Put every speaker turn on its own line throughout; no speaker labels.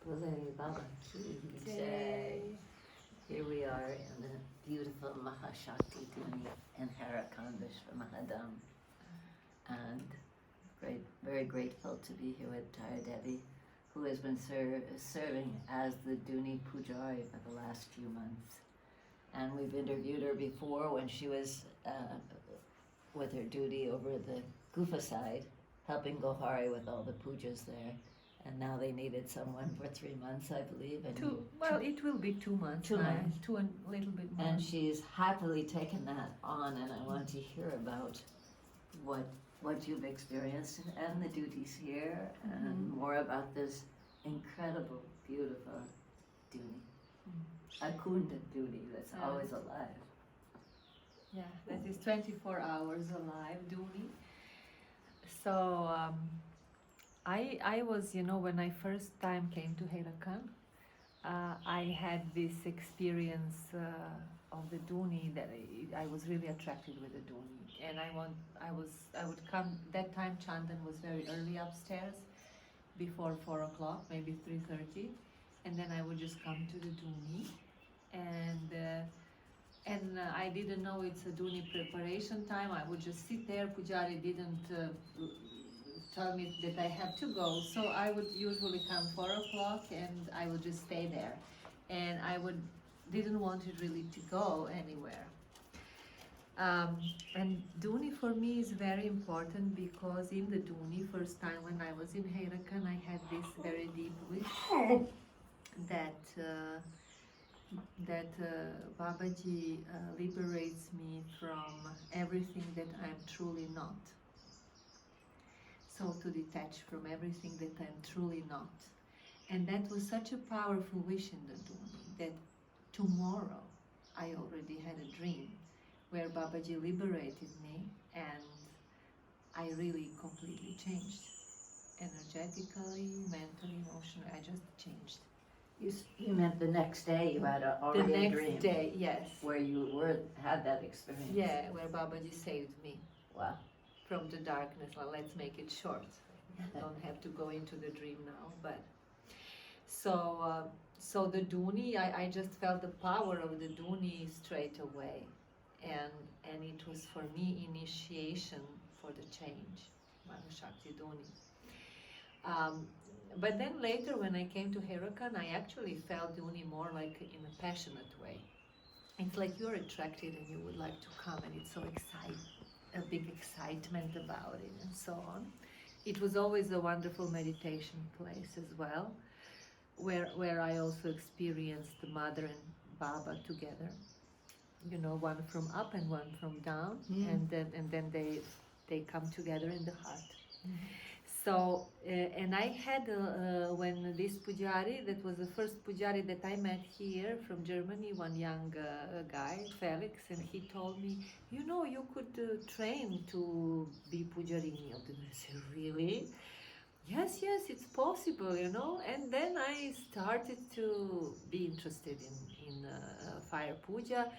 Bole Baba Ki Jai. Here we are in the beautiful Maha Shakti Dhuni in Haidakhandi Vishva Mahadham, and very grateful to be here with Tara Devi, who has been serving as the Duni pujari for the last few months. And we've interviewed her before when she was with her duty over the Gufa side, helping Gohari with all the pujas there. And now they needed someone for 3 months, I believe. And
it will be 2 months.
2 months.
2 and a little bit more.
And she's happily taken that on, and I want to hear about what you've experienced and the duties here, and more about this incredible, beautiful Duni. A kunda Duni that's always alive.
Yeah, that is 24 hours alive Duni. So I was, when I first time came to Haidakhan, I had this experience of the Duni that I was really attracted with the Duni, and I would come. That time Chandan was very early upstairs, before 4 o'clock, maybe 3:30, and then I would just come to the Duni, and I didn't know it's a Duni preparation time. I would just sit there. Pujari didn't tell me that I have to go, so I would usually come 4 o'clock and I would just stay there, and didn't want it really to go anywhere. And Duni for me is very important, because in the Duni, first time when I was in Haidakhan, I had this very deep wish that Babaji liberates me from everything that I'm truly not. So to detach from everything that I'm truly not. And that was such a powerful wish in the Duni that tomorrow I already had a dream where Babaji liberated me, and I really completely changed. Energetically, mentally, emotionally, I just changed.
You meant the next day you had already a dream?
The next day, yes.
Where you had that experience?
Yeah, where Babaji saved me.
Wow.
From the darkness. Well, let's make it short. Don't have to go into the dream now, but so the Duni, I just felt the power of the Duni straight away, and it was for me initiation for the change, Maha Shakti Dhuni. But then later when I came to Haidakhan, I actually felt Duni more like in a passionate way. It's like you're attracted and you would like to come, and it's so exciting. A big excitement about it and so on. It was always a wonderful meditation place as well, where I also experienced the mother and Baba together. One from up and one from down, and then they come together in the heart. So, and I had, when this pujari, that was the first pujari that I met here from Germany, one young guy, Felix, and he told me, you could train to be pujarini. And I said, really? Yes, it's possible, And then I started to be interested in fire puja,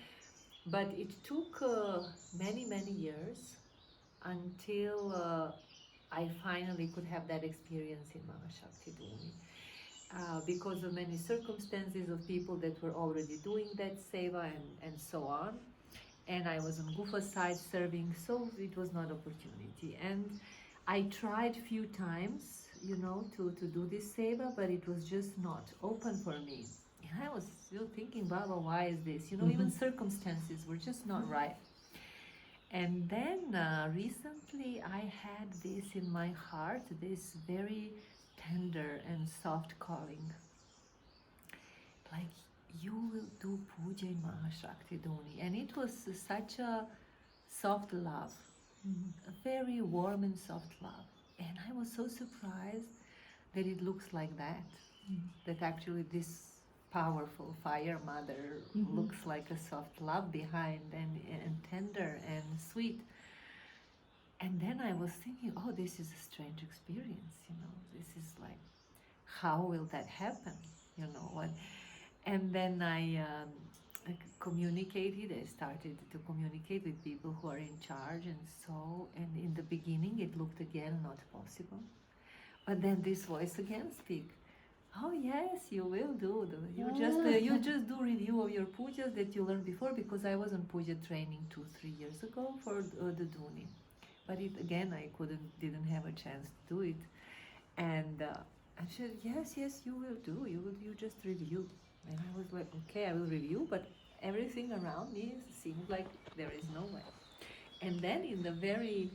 but it took many years until I finally could have that experience in Maha Shakti Dhuni, because of many circumstances of people that were already doing that seva and so on. And I was on Gufa side serving, so it was not opportunity. And I tried few times, to do this seva, but it was just not open for me. And I was still thinking, Baba, why is this? Even circumstances were just not right. And then recently I had this in my heart, this very tender and soft calling. Like, you will do puja in Maha Shakti Dhuni. And it was such a soft love, a very warm and soft love. And I was so surprised that it looks like that, that actually this powerful fire mother looks like a soft love behind, and tender and sweet. And then I was thinking, oh, this is a strange experience, this is like, how will that happen, And then I communicated, I started to communicate with people who are in charge, and in the beginning it looked again not possible. But then this voice again speak, Oh yes, you will do. You just do review of your pujas that you learned before, because I was on puja training 2-3 years ago for the Duni, but it again I didn't have a chance to do it, and she said yes you will do, you just review, and I was like, okay, I will review, but everything around me seemed like there is no way, and then in the very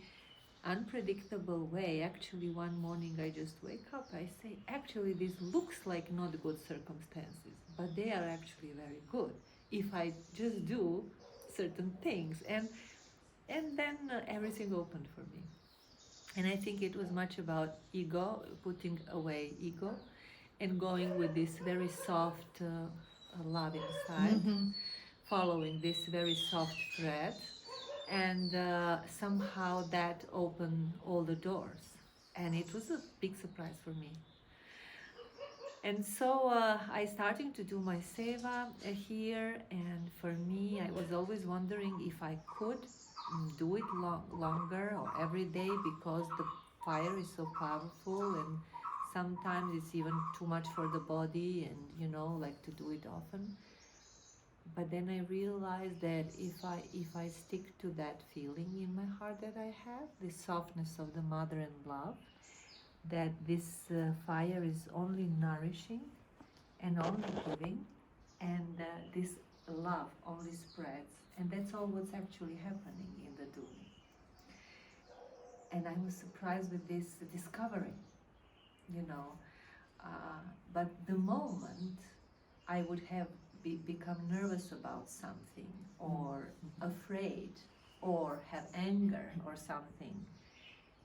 unpredictable way, actually one morning I just wake up, I say, actually this looks like not good circumstances, but they are actually very good if I just do certain things, and then everything opened for me. And I think it was much about ego, putting away ego, and going with this very soft love inside, following this very soft thread, and somehow that opened all the doors, and it was a big surprise for me. And so I started to do my seva here, and for me I was always wondering if I could do it longer or every day, because the fire is so powerful, and sometimes it's even too much for the body, and like to do it often. But then I realized that if I stick to that feeling in my heart that I have, the softness of the mother and love, that this fire is only nourishing and only giving, and this love only spreads, and that's all what's actually happening in the Duni. And I was surprised with this discovery, but the moment I would have become nervous about something, or afraid, or have anger or something,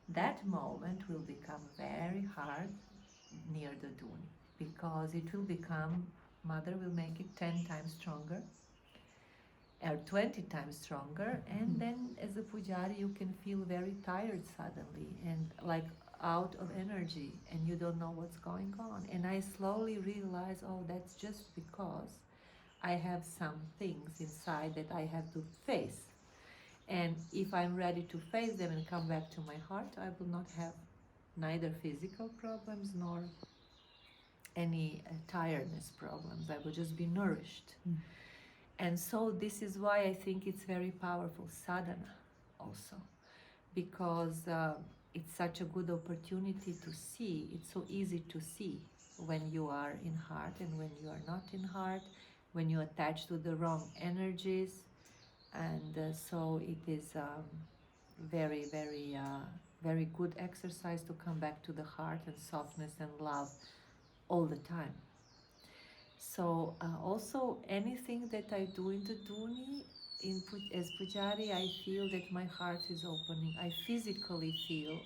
that moment will become very hard near the Duni, because it will become, mother will make it 10 times stronger or 20 times stronger, and then as a pujari you can feel very tired suddenly and like out of energy, and you don't know what's going on. And I slowly realize, oh, that's just because I have some things inside that I have to face. And if I'm ready to face them and come back to my heart, I will not have neither physical problems nor any tiredness problems. I will just be nourished. And so this is why I think it's very powerful sadhana also, because it's such a good opportunity to see. It's so easy to see when you are in heart and when you are not in heart, when you attach to the wrong energies. And so it is very, very, very good exercise to come back to the heart and softness and love all the time. So also anything that I do in the Duni, as Pujari, I feel that my heart is opening. I physically feel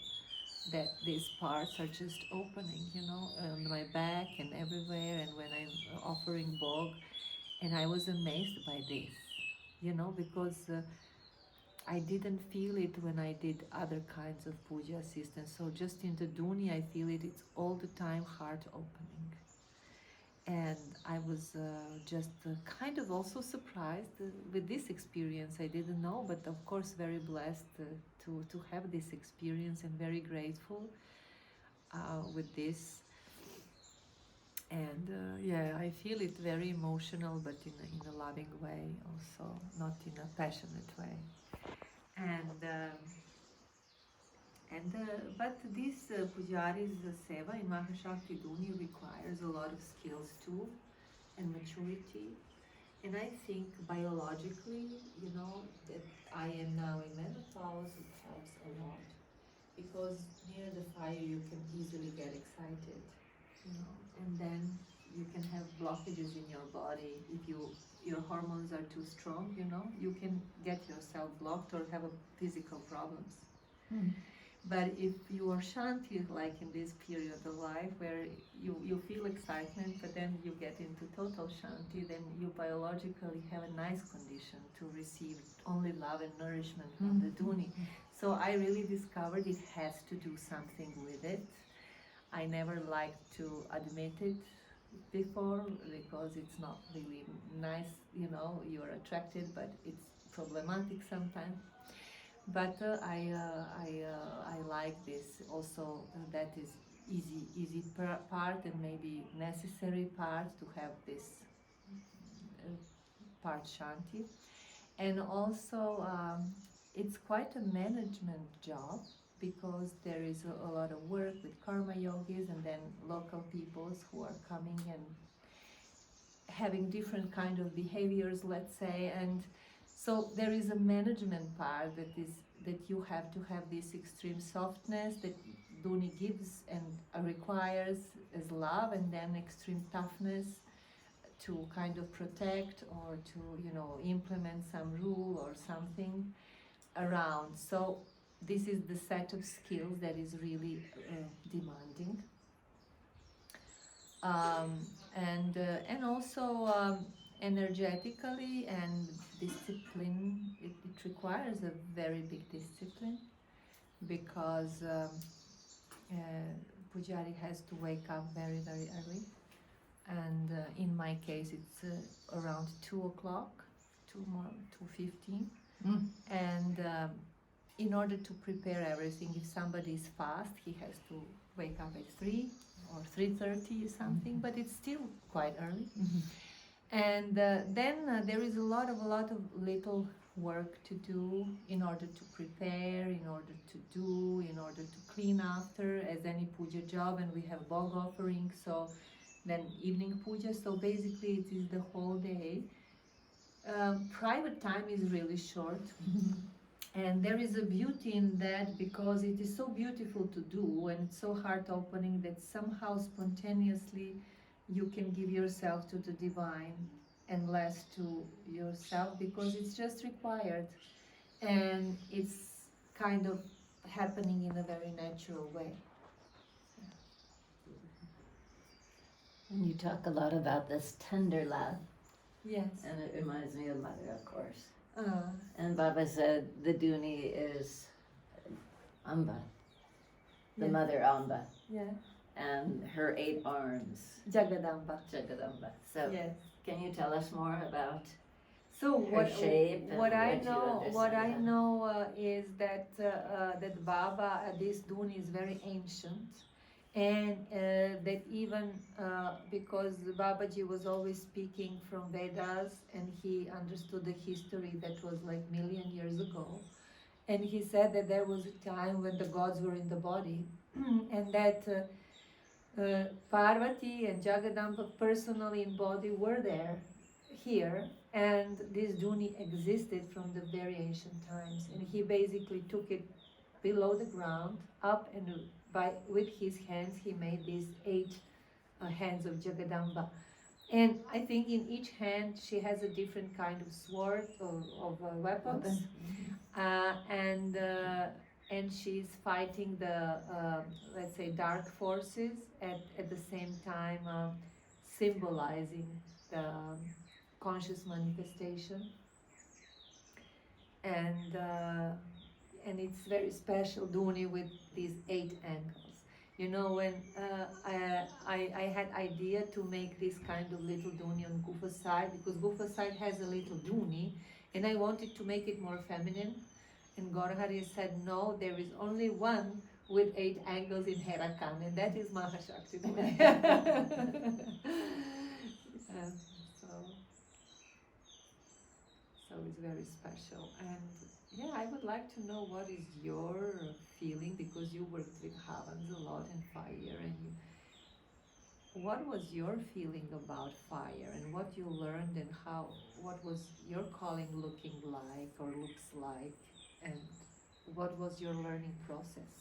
that these parts are just opening, on my back and everywhere, and when I'm offering bog. And I was amazed by this, because I didn't feel it when I did other kinds of puja assistance. So just in the Duni, I feel it. It's all the time heart opening. And I was just kind of also surprised with this experience. I didn't know, but of course very blessed to have this experience, and very grateful with this. And yeah, I feel it very emotional, but in a loving way also, not in a passionate way. But this Pujari's seva in Maha Shakti Dhuni requires a lot of skills too, and maturity. And I think biologically, that I am now in menopause, it helps a lot, because near the fire you can easily get excited, and then you can have blockages in your body. If your hormones are too strong, you can get yourself blocked or have physical problems. But if you are shanti, like in this period of life where you feel excitement, but then you get into total shanti, then you biologically have a nice condition to receive only love and nourishment from the Duni. So I really discovered it has to do something with it. I never liked to admit it before, because it's not really nice, you're attracted, but it's problematic sometimes. But I like this also, that is part and maybe necessary part to have this part shanti. And also it's quite a management job because there is a lot of work with karma yogis and then local peoples who are coming and having different kind of behaviors, let's say, and so there is a management part that you have to have this extreme softness that Duni gives and requires as love, and then extreme toughness to kind of protect or to, you know, implement some rule or something around. So this is the set of skills that is really demanding. And also energetically and discipline, it requires a very big discipline because pujari has to wake up very, very early. And in my case, it's around 2 o'clock, 2:15. And in order to prepare everything, if somebody is fast, he has to wake up at 3 or 3:30 or something, but it's still quite early. And then there is a lot of little work to do in order to prepare, in order to clean after, as any puja job, and we have bog offering, so then evening puja, so basically it is the whole day. Private time is really short. And there is a beauty in that because it is so beautiful to do and it's so heart-opening that somehow spontaneously you can give yourself to the divine and less to yourself because it's just required. And it's kind of happening in a very natural way.
And you talk a lot about this tender love.
Yes.
And it reminds me of Mother, of course. And Baba said the Duni is Amba, the Mother Amba.
Yeah.
And her 8 arms.
Jagadamba.
Jagadamba. So
Yes.
Can you tell us more about
so
her shape? And
what I
you
know is that that Baba, this Duni is very ancient. And that even because Babaji was always speaking from Vedas and he understood the history that was like million years ago. And he said that there was a time when the gods were in the body and that Parvati and Jagadamba personally in body were there, here. And this Duni existed from the very ancient times. And he basically took it below the ground, up and with his hands, he made these 8 hands of Jagadamba. And I think in each hand, she has a different kind of sword of weapons. And she's fighting the, let's say, dark forces at the same time symbolizing the conscious manifestation. And it's very special Duni with these 8 angles. You know, when I had idea to make this kind of little Duni on Gufa side, because Gufa side has a little Duni, and I wanted to make it more feminine. And Gaurahari said, no, there is only one with 8 angles in Haidakhan, and that is Maha Shakti Dhuni. So it's very special. And yeah, I would like to know what is your feeling, because you worked with Havans a lot and fire, and what was your feeling about fire and what you learned and what was your calling looking like or looks like, and what was your learning process?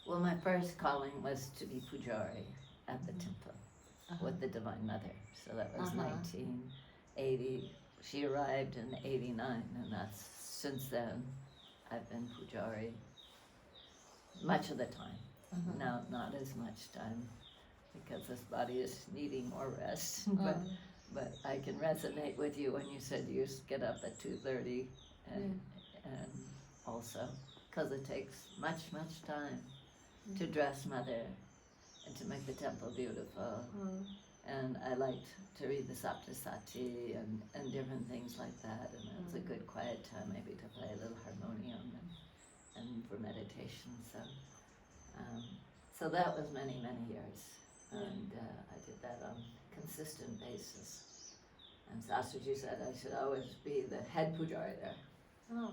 Well, my first calling was to be pujari at the temple with the Divine Mother. So that was 1980. She arrived in 89, and that's since then I've been pujari much of the time. Now not as much time because this body is needing more rest. But I can resonate with you when you said you get up at 2:30 and also because it takes much time to dress Mother and to make the temple beautiful. And I liked to read the Saptasati and different things like that. And it was a good quiet time maybe to play a little harmonium and for meditation. So that was many, many years. And I did that on a consistent basis. And Sastriji said I should always be the head pujari there.
Oh.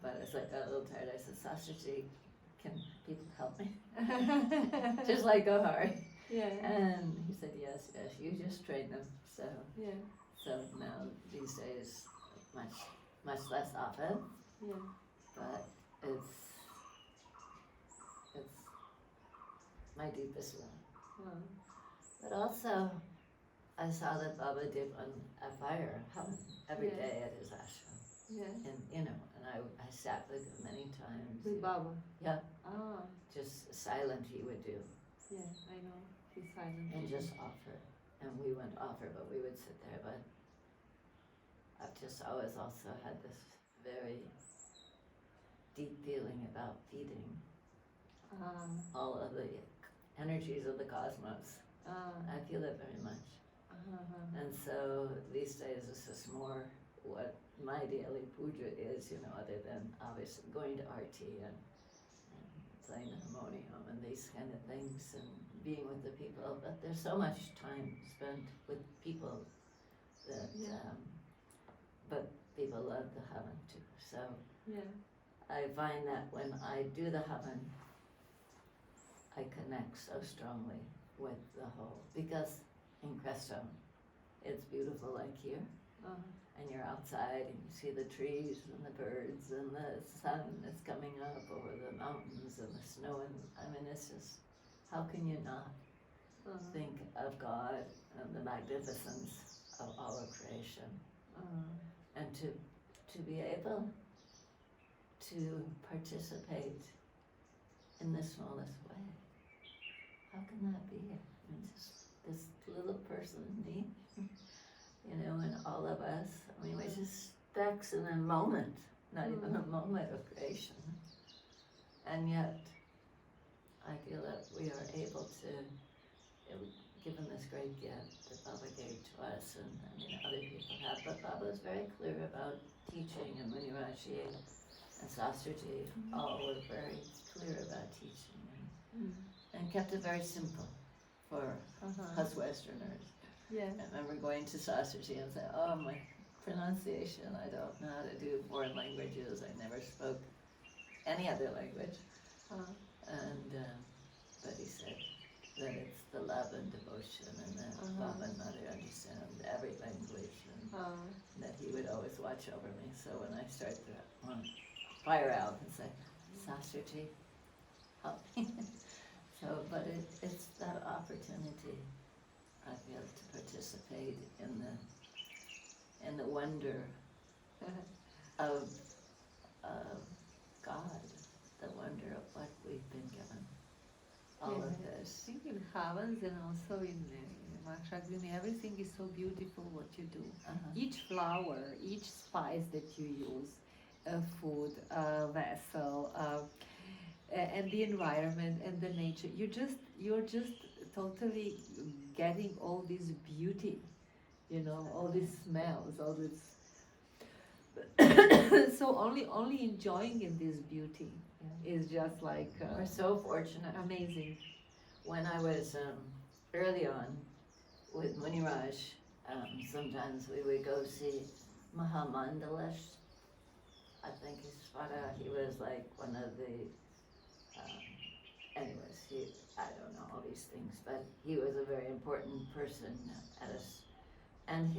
But I was like a little tired. I said, Sastriji, can people help me? Just like Gohari.
Yeah.
And he said, yes, you just train them. So
Yeah.
so now these days, much less often,
Yeah.
but it's my deepest love.
Oh.
But also, I saw that Baba did a fire hum every
Yeah.
day at his ashram.
Yeah.
And I sat with him many times.
With Baba.
Yeah,
Ah.
just silent he would do
Yeah, I know. He's silent.
and just offer. And we wouldn't offer, but we would sit there. But I've just always also had this very deep feeling about feeding all of the energies of the cosmos. I feel it very much. And so these days it's just more what my daily puja is, other than obviously going to RT and playing the harmonium and these kind of things and being with the people. But there's so much time spent with people that, but people love the havan too. So
Yeah.
I find that when I do the havan, I connect so strongly with the whole, because in Crestone, it's beautiful like here, and you're outside and you see the trees and the birds and the sun that's coming up over the mountains and the snow, and I mean, it's just, how can you not think of God and the magnificence of all of creation, and to be able to participate in the smallest way. How can that be? I mean, just this little person, me, and all of us. I mean, we're just specks in a moment, not even a moment of creation. And yet, I feel that we are able to, given this great gift that Baba gave to us, and I mean, other people have, but Baba is very clear about teaching, and Muniraji and Sastriji all were very clear about teaching, and kept it very simple for us Westerners.
Yeah.
I remember going to Sastriji and saying, oh, my pronunciation, I don't know how to do foreign languages. I never spoke any other language. And but he said that it's the love and devotion, and that Baba and Mother understand every language, and that he would always watch over me. So when I start to want to fire out and say, Sastriji, help me. So, but it's that opportunity, I feel, to participate in the wonder of God, the wonder of what we've been given. All of this.
I think in Havans and also in Maha Shakti Dhuni, everything is so beautiful what you do. Each flower, each spice that you use, food, vessel, and the environment and the nature, you're just totally getting all this beauty, all these smells, all this. So only enjoying in this beauty is just like
we're so fortunate.
Amazing.
When I was early on with Muniraj, sometimes we would go see Mahamandalash. I think he was like one of the, anyways, I don't know all these things, but he was a very important person at us. And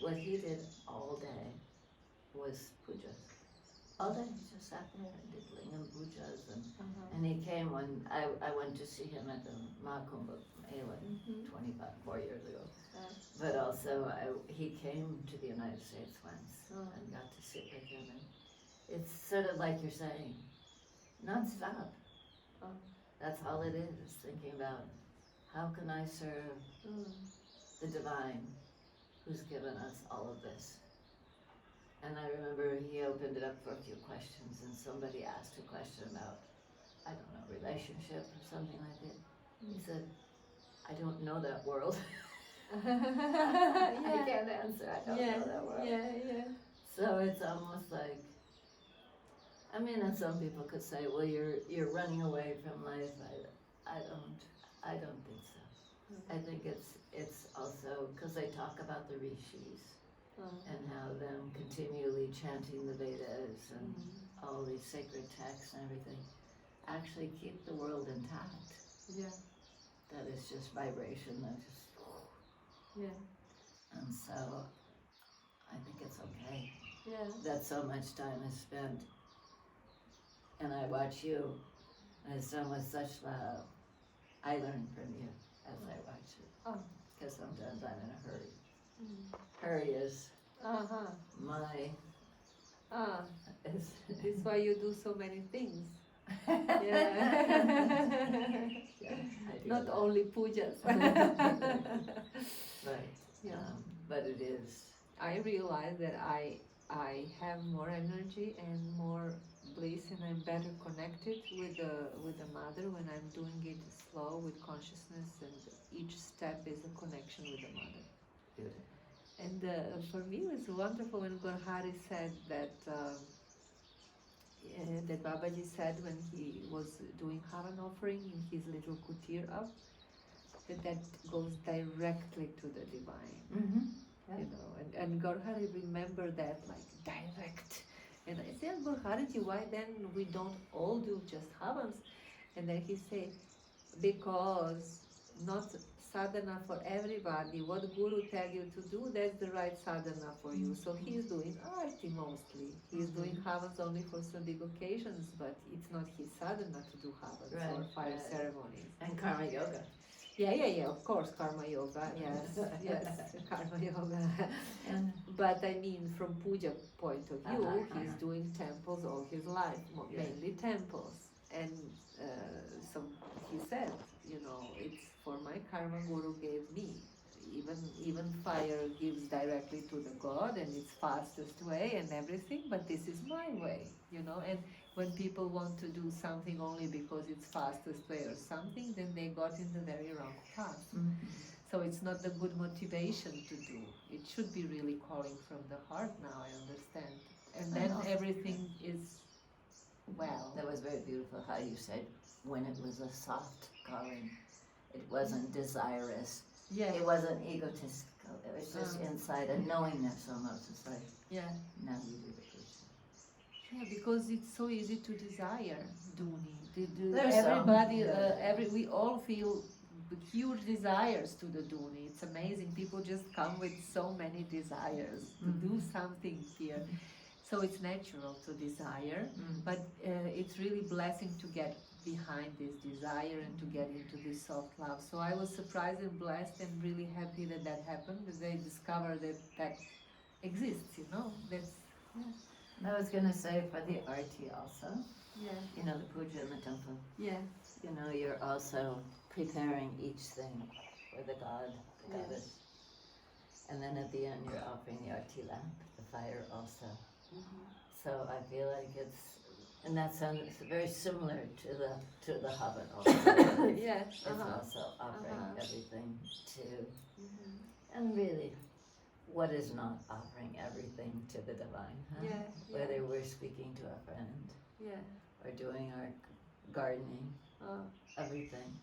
what he did all day was pujas. All day he just sat there and did lingam pujas, and he came when I went to see him at the Mahakumbh Mela 4 years ago. But also he came to the United States once and got to sit with him, and it's sort of like you're saying, non-stop. That's all it is, thinking about how can I serve the divine who's given us all of this. And I remember he opened it up for a few questions, and somebody asked a question about, I don't know, relationship or something like that. He said, I don't know that world. I can't answer, I don't know that world. So it's almost like, I mean, and some people could say, well, you're running away from life. I don't think so. I think it's also because they talk about the rishis and how them continually chanting the Vedas and all these sacred texts and everything actually keep the world intact.
Yeah.
That is just vibration that just.
Yeah.
And so I think it's okay.
Yeah.
That so much time is spent, and I watch you, and it's done with such love. I learn from you as I watch it. Because sometimes I'm in a hurry. Hurry is my.
That's why you do so many things. Yeah.
Yeah, I do
Not
that.
only pujas.
Right.
Yeah.
But it is.
I realize that I have more energy and more bliss, and I'm better connected with the mother when I'm doing it slow with consciousness, and each step is a connection with the mother.
Beautiful.
And for me, it was wonderful when Gorhari said that Babaji said when he was doing Havan offering in his little kutir up, that goes directly to the divine.
Yeah.
You know, and Gorhari remembered that like direct. And I said, Gorhariji, why then we don't all do just Havans? And then he said, because not sadhana for everybody. What Guru tell you to do, that's the right sadhana for you. So he's doing arti mostly. He's doing Havans only for some big occasions, but it's not his sadhana to do Havans or fire ceremonies.
And karma yoga.
Yeah, of course, karma yoga, yes, karma yoga. But I mean, from puja point of view, he's doing temples all his life, mainly temples. And so he said, you know, it's for my karma Guru gave me. Even fire gives directly to the God, and it's fastest way and everything, but this is my way, you know. And when people want to do something only because it's fastest way or something, then they got in the very wrong path. So it's not the good motivation to do. It should be really calling from the heart now, I understand. And then everything is well.
That was very beautiful how you said when it was a soft calling. It wasn't desirous.
Yeah.
It wasn't egotistical. It was just inside a knowingness almost. It's like, now you do the Puja.
Yeah, because it's so easy to desire Duni.
There's
Everybody, we all feel huge desires to the Duni. It's amazing. People just come with so many desires to do something here. So it's natural to desire, but it's really blessing to get behind this desire and to get into this soft love. So I was surprised and blessed and really happy that that happened, that they discovered that exists, you know. That's,
I was going to say for the arti also,
yeah,
you know, the puja in the temple,
yeah,
you know, you're also preparing each thing for the god, the goddess. And then at the end you're offering the arti lamp, the fire also. So I feel like it's, in that sense, it's very similar to the Havan also. It's also offering everything to, and really, what is not offering everything to the divine? Huh? Whether we're speaking to a friend, or doing our gardening, everything.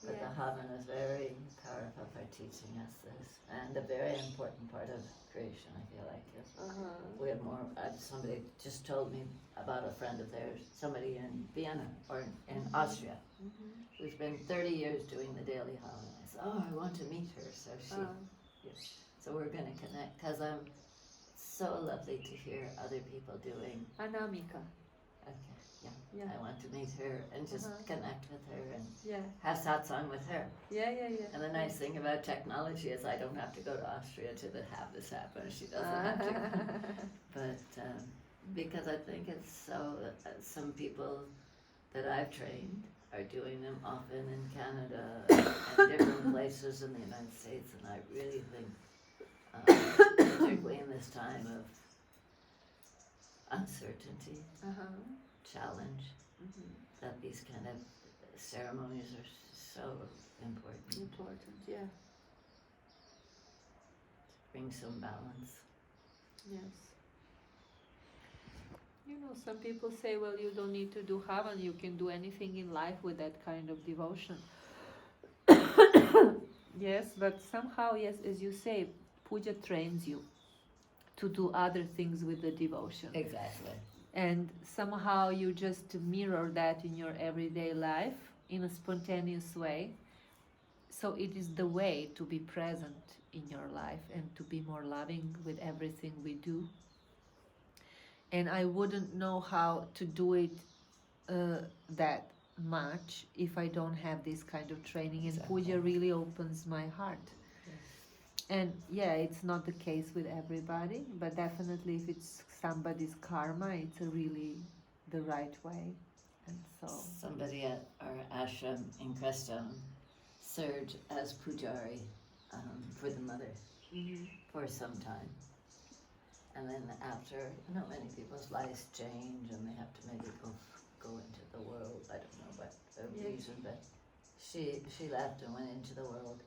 But the Havan is very powerful for teaching us this, and a very important part of creation, I feel like. We have more, somebody just told me about a friend of theirs, somebody in Vienna, or in Austria, who's been 30 years doing the daily Havan. I said, I want to meet her, so so we're going to connect, because it's so lovely to hear other people doing.
Anamika.
Okay, I want to meet her and just connect with her and have satsang with her. And the nice thing about technology is I don't have to go to Austria to have this happen. She doesn't have to. But because I think it's so, some people that I've trained are doing them often in Canada and different places in the United States, and I really think, particularly in this time of uncertainty, challenge, that these kind of ceremonies are so important. To bring some balance.
Some people say, well, you don't need to do Havan, you can do anything in life with that kind of devotion. Yes, but somehow, yes, as you say, puja trains you to do other things with the devotion.
Exactly.
And somehow you just mirror that in your everyday life in a spontaneous way. So it is the way to be present in your life and to be more loving with everything we do. And I wouldn't know how to do it that much if I don't have this kind of training. And
Exactly.
puja really opens my heart. And yeah, it's not the case with everybody, but definitely if it's somebody's karma, it's a really the right way. And so
Somebody at our ashram in Crestone served as pujari for the mother for some time. And then after, many people's lives change and they have to maybe go into the world. I don't know what the reason, but she left and went into the world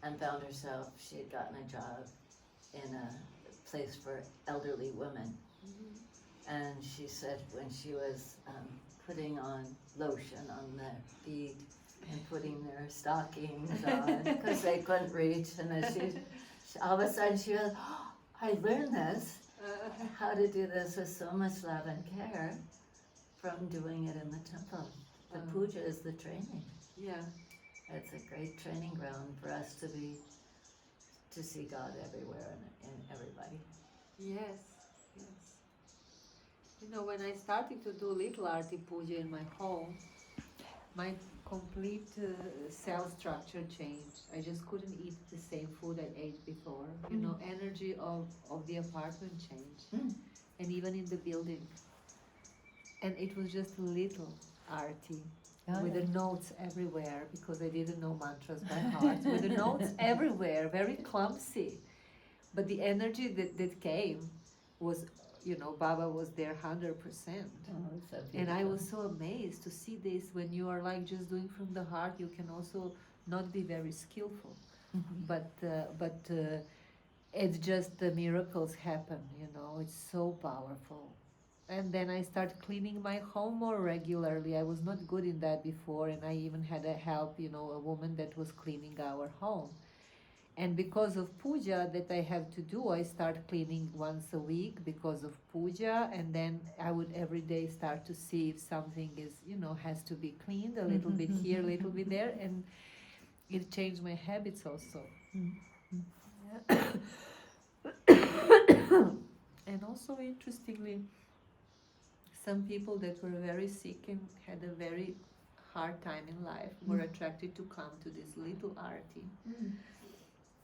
and found herself, she had gotten a job in a place for elderly women. And she said when she was putting on lotion on their feet and putting their stockings on because they couldn't reach, and then she all of a sudden she was, I learned this, how to do this with so much love and care from doing it in the temple. The puja is the training.
yeah.
It's a great training ground for us to see God everywhere and in everybody.
Yes, yes. When I started to do little arti puja in my home, my complete cell structure changed. I just couldn't eat the same food I ate before. Energy of the apartment changed. And even in the building. And it was just a little arti. With the notes everywhere, because I didn't know mantras by heart. With the notes everywhere, very clumsy. But the energy that came was, Baba was there 100%.
So
and I was so amazed to see this. When you are like just doing from the heart, you can also not be very skillful. But it's just the miracles happen, it's so powerful. And then I started cleaning my home more regularly. I was not good in that before, and I even had a help, a woman that was cleaning our home. And because of puja that I have to do, I start cleaning once a week because of puja, and then I would every day start to see if something is, has to be cleaned, a little bit here, a little bit there, and it changed my habits also. And also, interestingly, some people that were very sick and had a very hard time in life were attracted to come to this little arti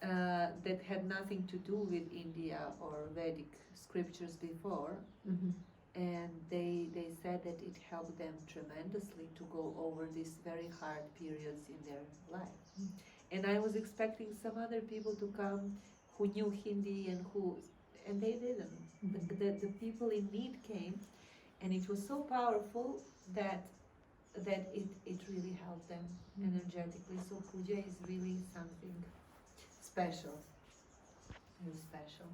that had nothing to do with India or Vedic scriptures before. And they said that it helped them tremendously to go over these very hard periods in their life. And I was expecting some other people to come who knew Hindi and they didn't. The people in need came. And it was so powerful that it really helped them energetically. So puja is really something special, very special.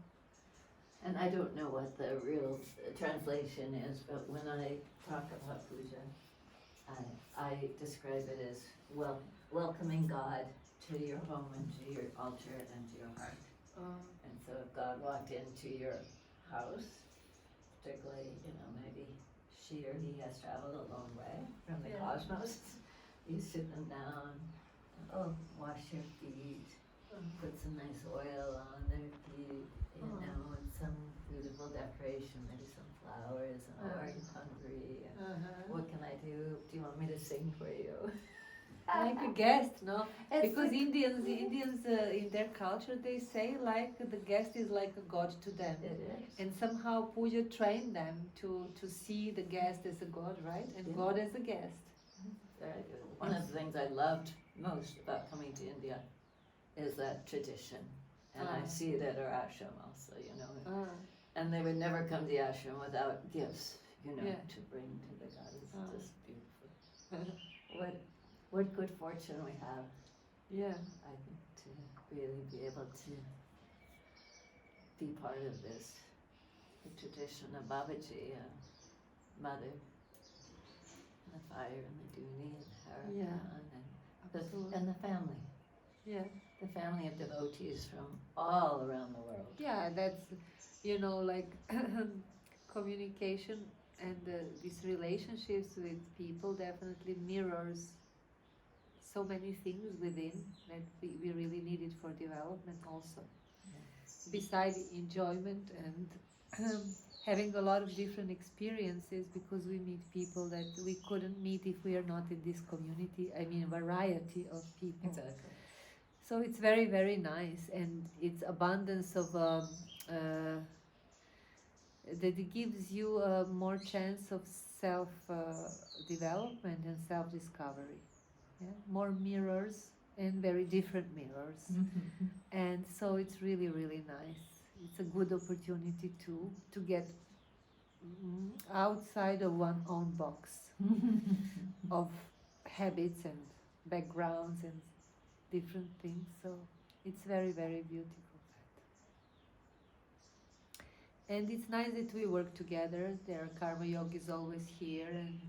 And I don't know what the real translation is, but when I talk about puja, I describe it as welcoming God to your home and to your altar and to your heart. And so if God walked into your house, particularly, maybe she or he has traveled a long way from the cosmos. You sit them down, wash your feet, put some nice oil on their feet, and some beautiful decoration, maybe some flowers, are you hungry? What can I do? Do you want me to sing for you?
Like a guest, no? Because Indians in their culture, they say like the guest is like a god to them.
It is.
And somehow puja trained them to see the guest as a god, right? And God as a guest.
Very good. One of the things I loved most about coming to India is that tradition. And I see it at our ashram also, And they would never come to the ashram without gifts, to bring to the goddess. Just beautiful. What good fortune we have.
Yeah.
I think to really be able to be part of this, the tradition of Babaji. mother, and the fire, and the Duni, and Haidakhan,
Yeah, absolutely.
and the family.
Yeah.
The family of devotees from all around the world.
Yeah, that's, like communication and these relationships with people definitely mirrors so many things within that we really need it for development also.
Yes.
Besides enjoyment and having a lot of different experiences, because we meet people that we couldn't meet if we are not in this community. I mean, variety of people.
Exactly.
So it's very, very nice, and it's abundance of that it gives you more chance of self development and self discovery. Yeah? More mirrors and very different mirrors, and so it's really, really nice. It's a good opportunity to get outside of one's own box of habits and backgrounds and different things. So it's very, very beautiful. And it's nice that we work together. Their karma yoga is always here, and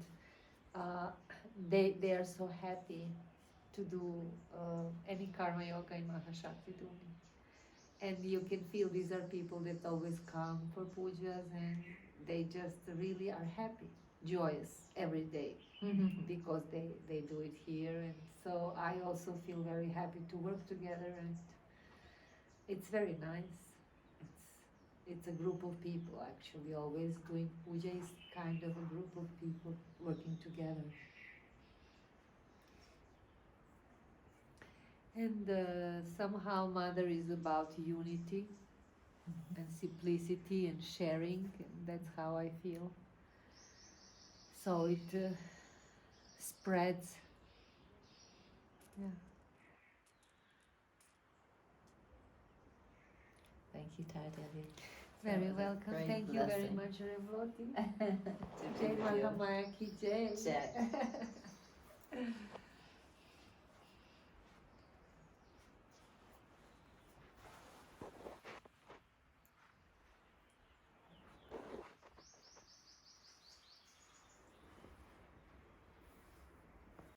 they are so happy to do any karma yoga in Maha Shakti Dhuni. And you can feel these are people that always come for pujas, and they just really are happy, joyous every day because they do it here. And so I also feel very happy to work together, and it's very nice. It's a group of people actually. Always doing puja is kind of a group of people working together. And somehow Mother is about unity and simplicity and sharing, and that's how I feel. So it spreads. Yeah.
Thank you, Tara Devi.
Very welcome. Thank you very much, devotee. Jai Mahamaya ki jai.
Jai.